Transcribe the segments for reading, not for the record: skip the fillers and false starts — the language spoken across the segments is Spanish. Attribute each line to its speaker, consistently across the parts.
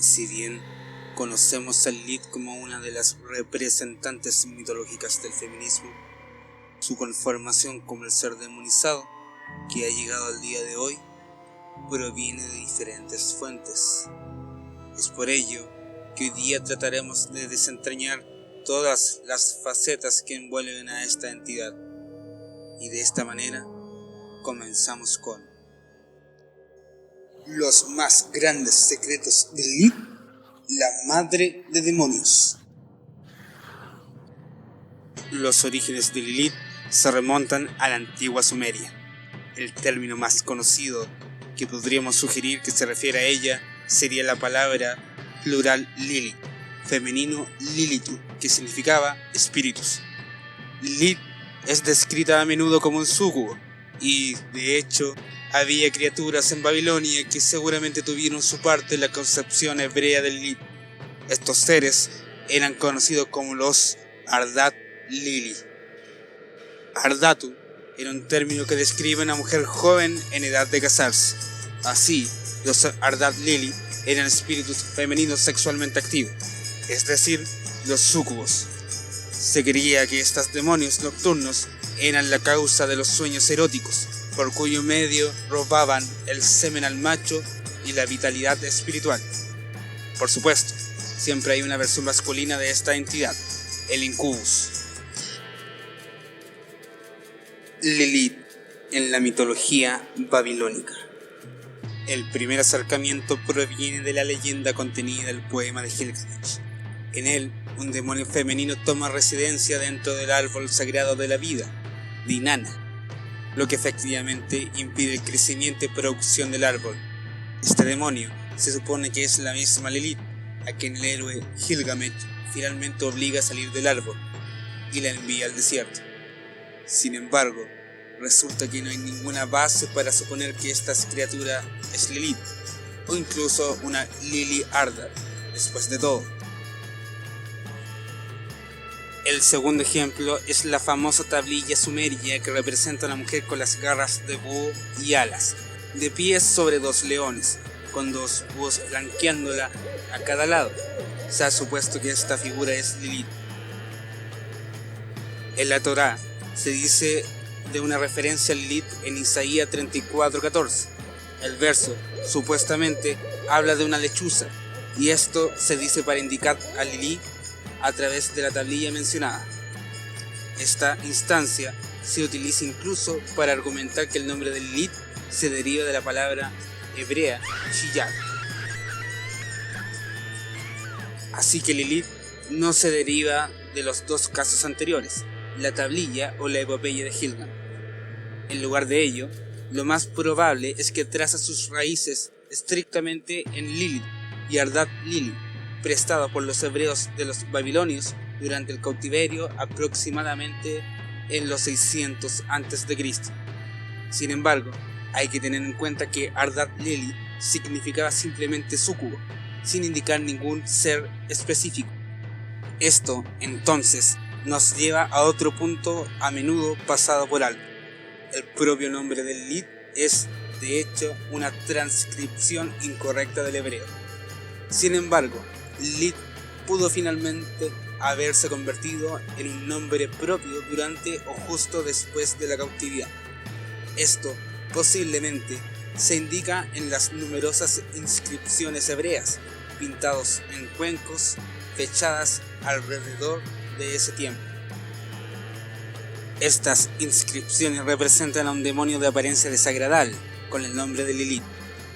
Speaker 1: Si bien conocemos a Lilith como una de las representantes mitológicas del feminismo, su conformación como el ser demonizado que ha llegado al día de hoy proviene de diferentes fuentes. Es por ello que hoy día trataremos de desentrañar todas las facetas que envuelven a esta entidad. Y de esta manera comenzamos con los más grandes secretos de Lilith, la madre de demonios. Los orígenes de Lilith se remontan a la antigua Sumeria. El término más conocido que podríamos sugerir que se refiere a ella sería la palabra plural Lili, femenino Lilitu, que significaba espíritus. Lilith es descrita a menudo como un súcubo, y de hecho había criaturas en Babilonia que seguramente tuvieron su parte en la concepción hebrea de Lilith. Estos seres eran conocidos como los Ardat Lili. Ardatu era un término que describe a una mujer joven en edad de casarse. Así, los Ardat Lili eran espíritus femeninos sexualmente activos, es decir, los súcubos. Se creía que estos demonios nocturnos eran la causa de los sueños eróticos, por cuyo medio robaban el semen al macho y la vitalidad espiritual. Por supuesto, siempre hay una versión masculina de esta entidad, el incubus. Lilith en la mitología babilónica. El primer acercamiento proviene de la leyenda contenida en el poema de Gilgamesh. En él, un demonio femenino toma residencia dentro del árbol sagrado de la vida, de Inanna, lo que efectivamente impide el crecimiento y producción del árbol. Este demonio se supone que es la misma Lilith, a quien el héroe Gilgamesh finalmente obliga a salir del árbol y la envía al desierto. Sin embargo, resulta que no hay ninguna base para suponer que esta criatura es Lilith, o incluso una Lili Ardat, después de todo. El segundo ejemplo es la famosa tablilla sumeria que representa a una mujer con las garras de búho y alas, de pies sobre dos leones, con dos búhos flanqueándola a cada lado. Se ha supuesto que esta figura es Lilith. En la Torá se dice de una referencia a Lilith en Isaías 34:14. El verso supuestamente habla de una lechuza, y esto se dice para indicar a Lilith a través de la tablilla mencionada. Esta instancia se utiliza incluso para argumentar que el nombre de Lilith se deriva de la palabra hebrea Shiyah. Así que Lilith no se deriva de los dos casos anteriores, la tablilla o la epopeya de Gilgamesh. En lugar de ello, lo más probable es que traza sus raíces estrictamente en Lilith y Ardat Lili, prestado por los hebreos de los babilonios durante el cautiverio aproximadamente en los 600 a.C. Sin embargo, hay que tener en cuenta que Ardat Lili significaba simplemente súcubo, sin indicar ningún ser específico. Esto, entonces, nos lleva a otro punto a menudo pasado por alto. El propio nombre de Lilith es, de hecho, una transcripción incorrecta del hebreo. Sin embargo, Lilith pudo finalmente haberse convertido en un nombre propio durante o justo después de la cautividad. Esto, posiblemente, se indica en las numerosas inscripciones hebreas, pintados en cuencos, fechadas alrededor de ese tiempo. Estas inscripciones representan a un demonio de apariencia desagradable, con el nombre de Lilith,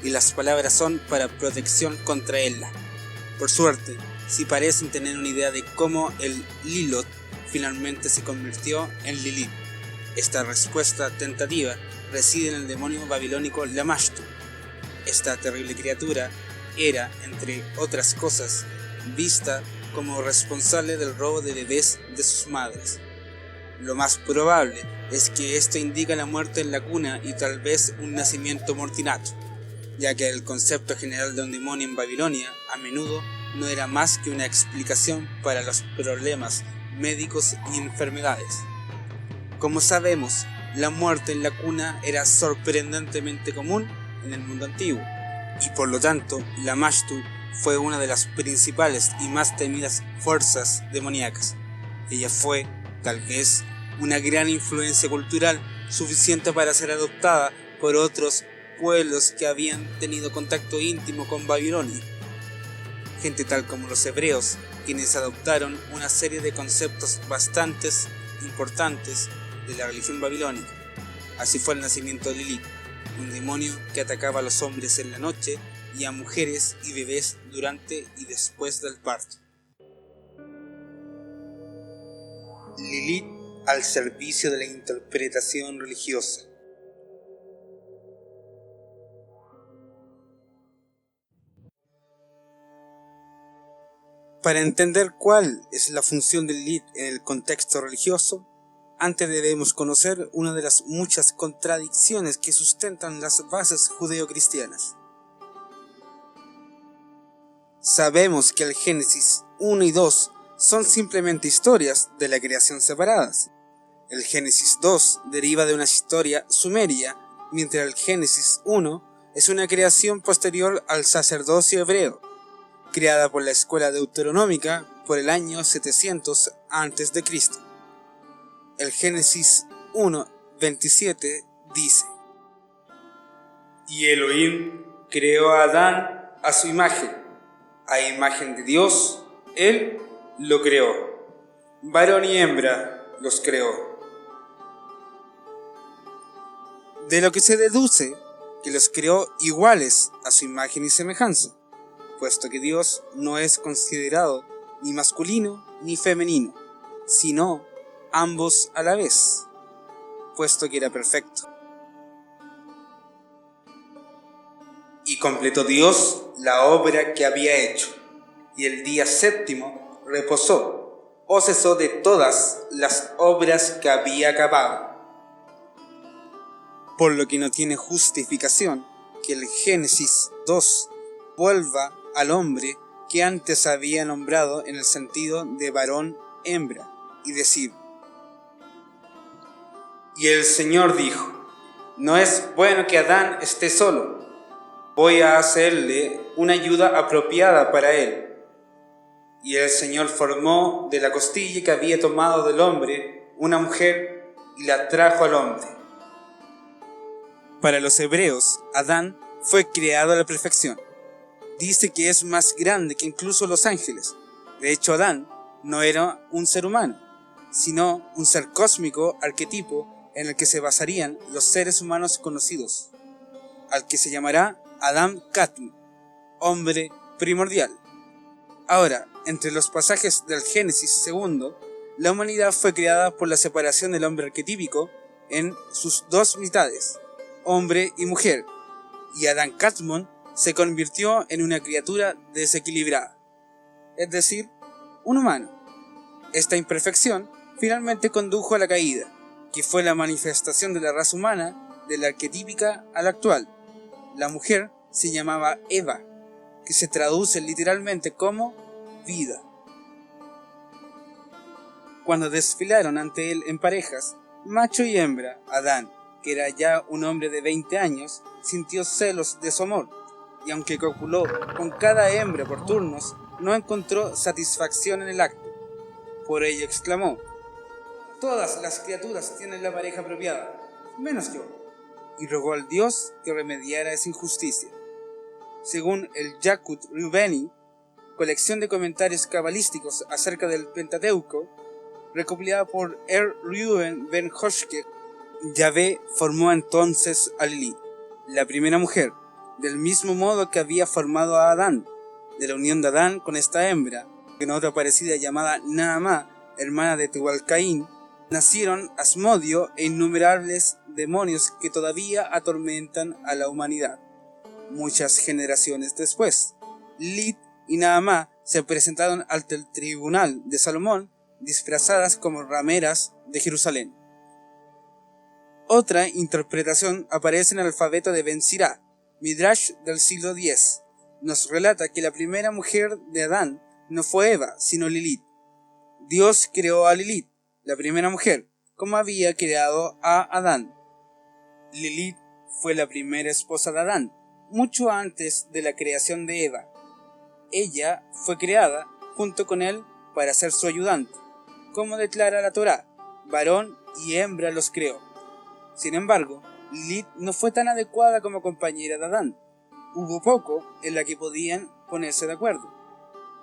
Speaker 1: y las palabras son para protección contra ella. Por suerte, sí parecen tener una idea de cómo el Lilith finalmente se convirtió en Lilith. Esta respuesta tentativa reside en el demonio babilónico Lamashtu. Esta terrible criatura era, entre otras cosas, vista como responsable del robo de bebés de sus madres. Lo más probable es que esto indica la muerte en la cuna y tal vez un nacimiento mortinato, ya que el concepto general de un demonio en Babilonia a menudo no era más que una explicación para los problemas médicos y enfermedades. Como sabemos, la muerte en la cuna era sorprendentemente común en el mundo antiguo, y por lo tanto Lamashtu fue una de las principales y más temidas fuerzas demoníacas. Ella fue, tal vez, una gran influencia cultural suficiente para ser adoptada por otros pueblos que habían tenido contacto íntimo con Babilonia. Gente tal como los hebreos, quienes adoptaron una serie de conceptos bastante importantes de la religión babilónica. Así fue el nacimiento de Lilith, un demonio que atacaba a los hombres en la noche y a mujeres y bebés durante y después del parto. Lilith al servicio de la interpretación religiosa. Para entender cuál es la función de Lilith en el contexto religioso, antes debemos conocer una de las muchas contradicciones que sustentan las bases judeocristianas. Sabemos que el Génesis 1 y 2 son simplemente historias de la creación separadas. El Génesis 2 deriva de una historia sumeria, mientras el Génesis 1 es una creación posterior al sacerdocio hebreo, creada por la escuela deuteronómica por el año 700 a.C. El Génesis 1:27 dice: Y Elohim creó a Adán a su imagen de Dios, él lo creó, varón y hembra los creó. De lo que se deduce que los creó iguales a su imagen y semejanza, puesto que Dios no es considerado ni masculino ni femenino, sino ambos a la vez, puesto que era perfecto. Y completó Dios la obra que había hecho, y el día séptimo reposó, o cesó de todas las obras que había acabado. Por lo que no tiene justificación que el Génesis 2 vuelva al hombre que antes había nombrado en el sentido de varón-hembra, y decir: Y el Señor dijo: No es bueno que Adán esté solo, voy a hacerle una ayuda apropiada para él. Y el Señor formó de la costilla que había tomado del hombre una mujer y la trajo al hombre. Para los hebreos, Adán fue creado a la perfección. Dice que es más grande que incluso los ángeles. De hecho, Adán no era un ser humano, sino un ser cósmico arquetipo en el que se basarían los seres humanos conocidos, al que se llamará Adam Kadmon, hombre primordial. Ahora, entre los pasajes del Génesis segundo, la humanidad fue creada por la separación del hombre arquetípico en sus dos mitades, hombre y mujer, y Adam Kadmon se convirtió en una criatura desequilibrada, es decir, un humano. Esta imperfección finalmente condujo a la caída, que fue la manifestación de la raza humana de la arquetípica a la actual. La mujer se llamaba Eva, que se traduce literalmente como vida. Cuando desfilaron ante él en parejas, macho y hembra, Adán, que era ya un hombre de 20 años, sintió celos de su amor, y aunque copuló con cada hembra por turnos, no encontró satisfacción en el acto. Por ello exclamó: Todas las criaturas tienen la pareja apropiada, menos yo. Y rogó al Dios que remediara esa injusticia. Según el Yakut Reubeni, colección de comentarios cabalísticos acerca del Pentateuco, recopilada por Reuben ben Hoshke, Yahvé formó entonces a Lilith, la primera mujer, del mismo modo que había formado a Adán, de la unión de Adán con esta hembra, en otra parecida llamada Naamá, hermana de Tubalcaín, nacieron Asmodio e innumerables demonios que todavía atormentan a la humanidad. Muchas generaciones después, Lilith y Naamá se presentaron ante el tribunal de Salomón disfrazadas como rameras de Jerusalén. Otra interpretación aparece en el alfabeto de Ben Sirá, Midrash del siglo X. Nos relata que la primera mujer de Adán no fue Eva, sino Lilith. Dios creó a Lilith, la primera mujer, como había creado a Adán. Lilith fue la primera esposa de Adán, mucho antes de la creación de Eva. Ella fue creada junto con él para ser su ayudante, como declara la Torá, varón y hembra los creó. Sin embargo, Lilith no fue tan adecuada como compañera de Adán. Hubo poco en la que podían ponerse de acuerdo.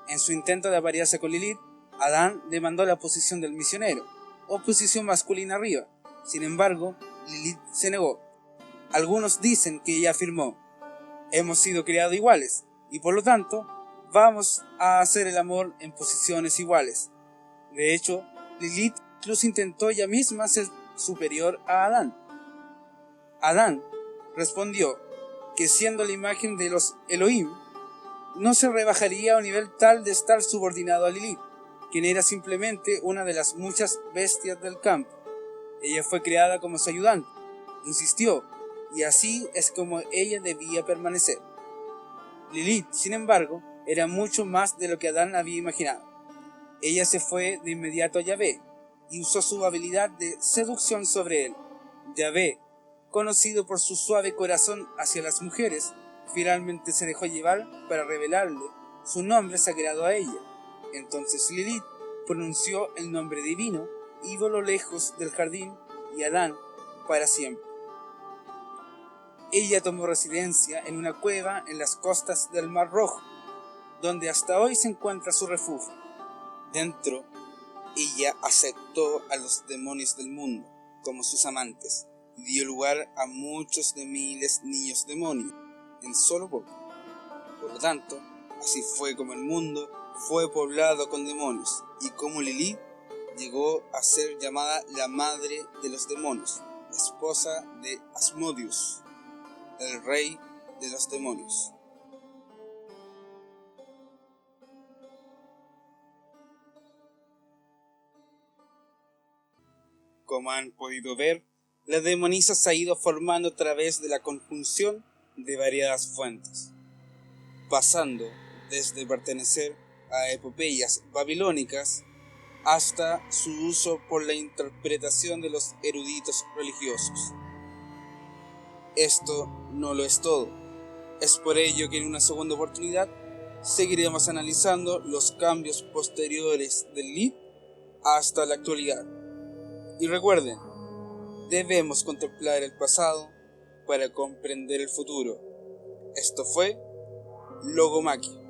Speaker 1: En su intento de aparearse con Lilith, Adán demandó la posición del misionero, o posición masculina arriba. Sin embargo, Lilith se negó. Algunos dicen que ella afirmó: hemos sido creados iguales, y por lo tanto, vamos a hacer el amor en posiciones iguales. De hecho, Lilith incluso intentó ella misma ser superior a Adán. Adán respondió que siendo la imagen de los Elohim, no se rebajaría a un nivel tal de estar subordinado a Lilith, quien era simplemente una de las muchas bestias del campo. Ella fue creada como su ayudante, insistió, y así es como ella debía permanecer. Lilith, sin embargo, era mucho más de lo que Adán había imaginado. Ella se fue de inmediato a Yahvé y usó su habilidad de seducción sobre él. Yahvé, conocido por su suave corazón hacia las mujeres, finalmente se dejó llevar para revelarle su nombre sagrado a ella. Entonces Lilith pronunció el nombre divino y voló lejos del jardín y Adán para siempre. Ella tomó residencia en una cueva en las costas del Mar Rojo, donde hasta hoy se encuentra su refugio. Dentro, ella aceptó a los demonios del mundo como sus amantes y dio lugar a muchos de miles niños demonios en solo poco. Por lo tanto, así fue como el mundo fue poblado con demonios y como Lilith llegó a ser llamada la madre de los demonios, esposa de Asmodeus, el rey de los demonios. Como han podido ver, la demonisa se ha ido formando a través de la conjunción de variadas fuentes, pasando desde pertenecer a epopeyas babilónicas hasta su uso por la interpretación de los eruditos religiosos. Esto no lo es todo. Es por ello que en una segunda oportunidad seguiremos analizando los cambios posteriores del Lilith hasta la actualidad. Y recuerden, debemos contemplar el pasado para comprender el futuro. Esto fue Logomaquia.